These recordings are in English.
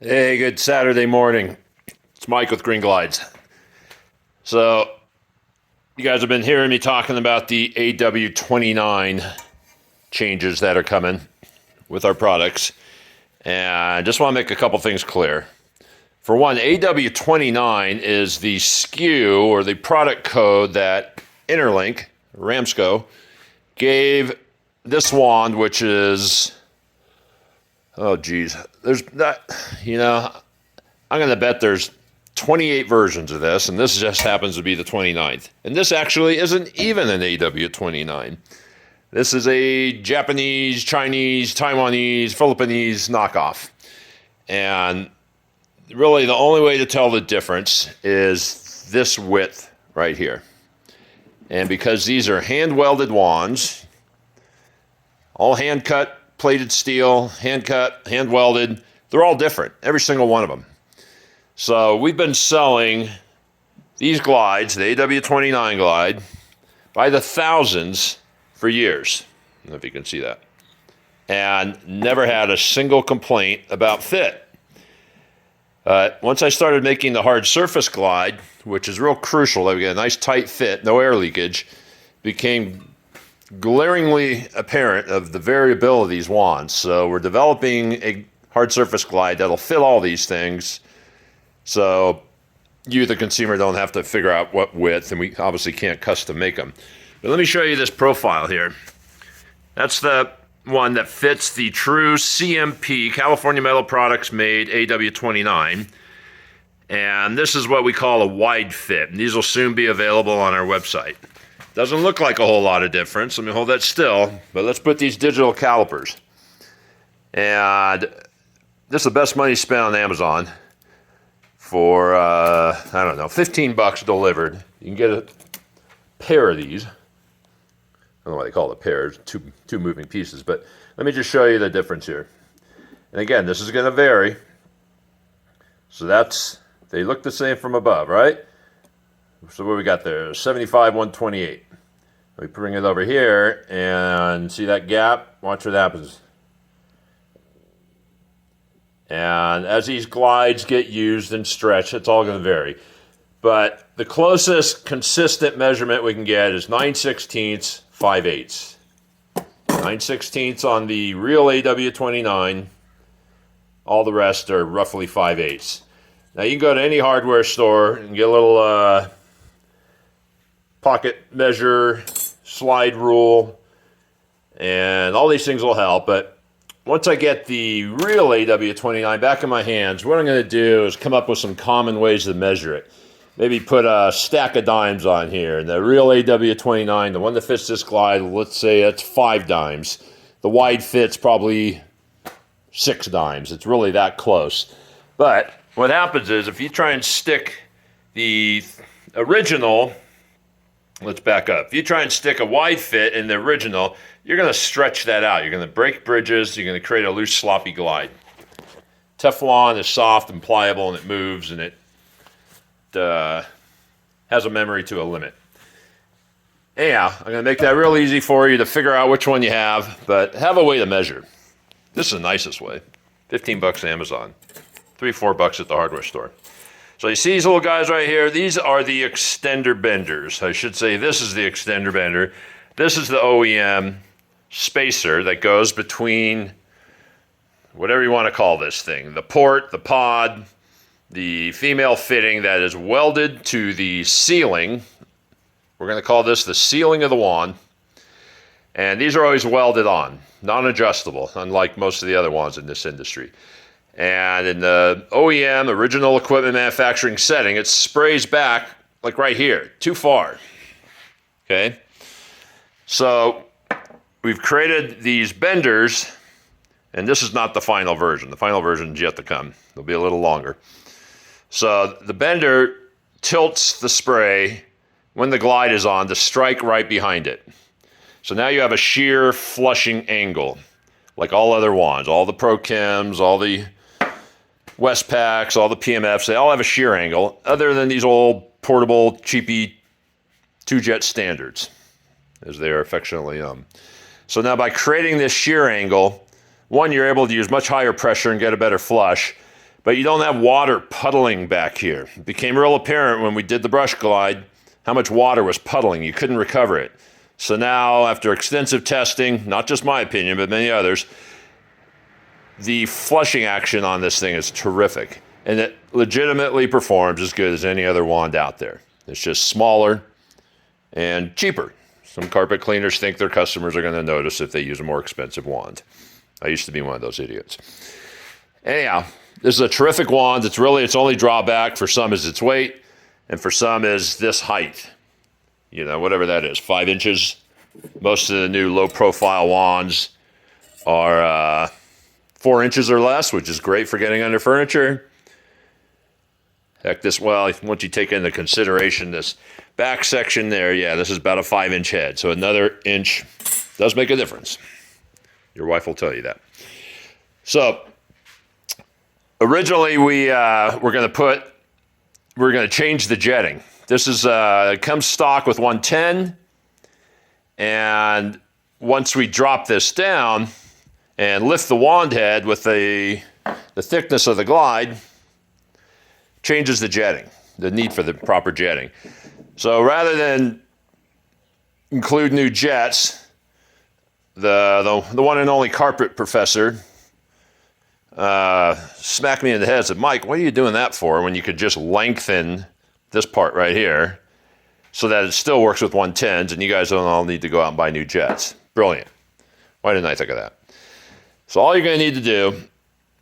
Hey, good Saturday morning. It's Mike with Green Glides. So, you guys have been hearing me talking about the AW-29 changes that are coming with our products. And I just want to make a couple things clear. For one, AW-29 is the SKU or the product code that Interlink, Ramsco, gave this wand, which is, oh geez, there's that, I'm going to bet there's 28 versions of this, and this just happens to be the 29th. And this actually isn't even an AW-29. This is a Japanese, Chinese, Taiwanese, Philippines knockoff. And really the only way to tell the difference is this width right here. And because these are hand-welded wands, all hand-cut, plated steel, hand-cut, hand-welded, they're all different, every single one of them. So we've been selling these glides, the AW-29 glide, by the thousands for years. I don't know if you can see that. And never had a single complaint about fit. Once I started making the hard surface glide, which is real crucial, that we get a nice tight fit, no air leakage, became glaringly apparent of the variability of these wands. So we're developing a hard surface glide that'll fit all these things. So you, the consumer, don't have to figure out what width, and we obviously can't custom make them. But let me show you this profile here. That's the one that fits the true CMP, California Metal Products Made AW-29. And this is what we call a wide fit. And these will soon be available on our website. Doesn't look like a whole lot of difference. Let me hold that still. But let's put these digital calipers. And this is the best money spent on Amazon for, I don't know, 15 bucks delivered. You can get a pair of these. I don't know why they call it a pair. It's two moving pieces. But let me just show you the difference here. And again, this is going to vary. So they look the same from above, right? So what we got there? 75, 128. We bring it over here and see that gap? Watch what happens. And as these glides get used and stretched, it's all going to vary. But the closest consistent measurement we can get is 9/16, 5/8. 9/16 on the real AW-29. All the rest are roughly 5/8. Now you can go to any hardware store and get a little pocket measure, slide rule, and all these things will help. But once I get the real AW-29 back in my hands, what I'm going to do is come up with some common ways to measure it. Maybe put a stack of dimes on here. And the real AW-29, the one that fits this glide, let's say it's 5 dimes. The wide fit's probably 6 dimes. It's really that close. But what happens is if you try and stick the original, let's back up. If you try and stick a wide fit in the original, you're going to stretch that out. You're going to break bridges. You're going to create a loose, sloppy glide. Teflon is soft and pliable, and it moves, and it has a memory to a limit. Anyhow, I'm going to make that real easy for you to figure out which one you have, but have a way to measure. This is the nicest way. 15 bucks Amazon. 3-4 bucks at the hardware store. So you see these little guys right here? These are the extender benders. I should say this is the extender bender. This is the OEM spacer that goes between whatever you want to call this thing. The port, the pod, the female fitting that is welded to the ceiling. We're going to call this the ceiling of the wand. And these are always welded on, non-adjustable, unlike most of the other wands in this industry. And in the OEM, original equipment manufacturing setting, it sprays back, like right here, too far. Okay? So we've created these benders, and this is not the final version. The final version is yet to come. It'll be a little longer. So the bender tilts the spray when the glide is on to strike right behind it. So now you have a shear flushing angle, like all other wands. All the Pro Chems, all the Westpaks, all the PMFs, they all have a shear angle, other than these old portable, cheapy 2-jet standards, as they are affectionately So now by creating this shear angle, one, you're able to use much higher pressure and get a better flush, but you don't have water puddling back here. It became real apparent when we did the brush glide how much water was puddling. You couldn't recover it. So now, after extensive testing, not just my opinion, but many others, the flushing action on this thing is terrific. And it legitimately performs as good as any other wand out there. It's just smaller and cheaper. Some carpet cleaners think their customers are going to notice if they use a more expensive wand. I used to be one of those idiots. Anyhow, this is a terrific wand. It's really its only drawback for some is its weight, and for some is this height. You know, whatever that is, 5 inches. Most of the new low-profile wands are 4 inches or less, which is great for getting under furniture. Heck, once you take into consideration this back section there, yeah, this is about a 5-inch head. So another inch does make a difference. Your wife will tell you that. So originally we were going to change the jetting. This is it comes stock with 110, and once we drop this down and lift the wand head with the thickness of the glide, changes the jetting, the need for the proper jetting. So rather than include new jets, the one and only carpet professor smacked me in the head and said, "Mike, what are you doing that for when you could just lengthen this part right here so that it still works with 110s and you guys don't all need to go out and buy new jets?" Brilliant. Why didn't I think of that? So all you're going to need to do,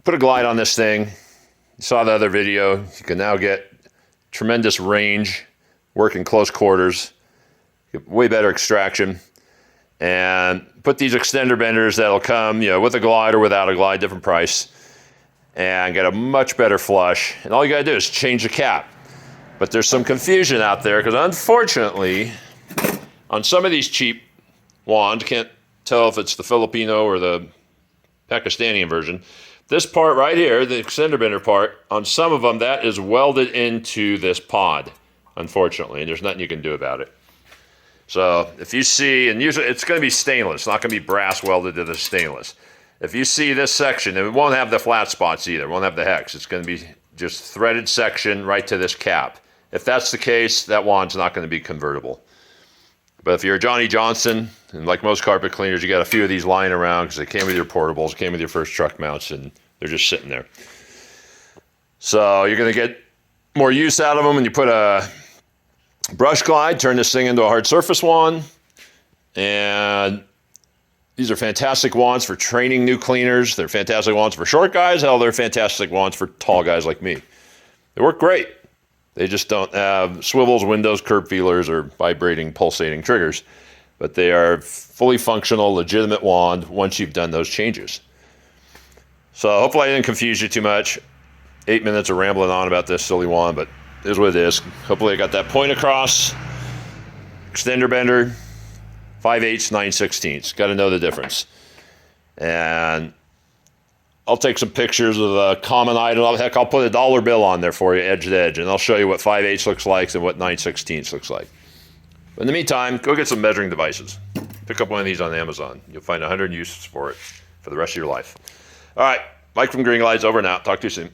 put a glide on this thing. You saw the other video. You can now get tremendous range, work in close quarters, get way better extraction, and put these extender benders that'll come, with a glide or without a glide, different price, and get a much better flush. And all you got to do is change the cap. But there's some confusion out there because unfortunately, on some of these cheap wands, can't tell if it's the Filipino or the Pakistani version. This part right here, the extender bender part, on some of them, that is welded into this pod, unfortunately, and there's nothing you can do about it. So if you see, and usually it's going to be stainless, it's not going to be brass welded to the stainless. If you see this section, it won't have the flat spots either, it won't have the hex. It's going to be just threaded section right to this cap. If that's the case, that wand's not going to be convertible. But if you're a Johnny Johnson, and like most carpet cleaners, you got a few of these lying around because they came with your portables, came with your first truck mounts, and they're just sitting there. So you're going to get more use out of them when you put a brush glide, turn this thing into a hard surface wand. And these are fantastic wands for training new cleaners. They're fantastic wands for short guys. Hell, they're fantastic wands for tall guys like me. They work great. They just don't have swivels, windows, curb feelers, or vibrating, pulsating triggers. But they are fully functional, legitimate wand once you've done those changes. So hopefully I didn't confuse you too much. 8 minutes of rambling on about this silly wand, but it is what it is. Hopefully I got that point across. Extender bender, 5/8, 9/16. Got to know the difference. And I'll take some pictures of the common item. Heck, I'll put a dollar bill on there for you, edge to edge, and I'll show you what 5/8 looks like and what 9/16 looks like. But in the meantime, go get some measuring devices. Pick up one of these on Amazon. You'll find 100 uses for it for the rest of your life. All right, Mike from Green Glides, over and out. Talk to you soon.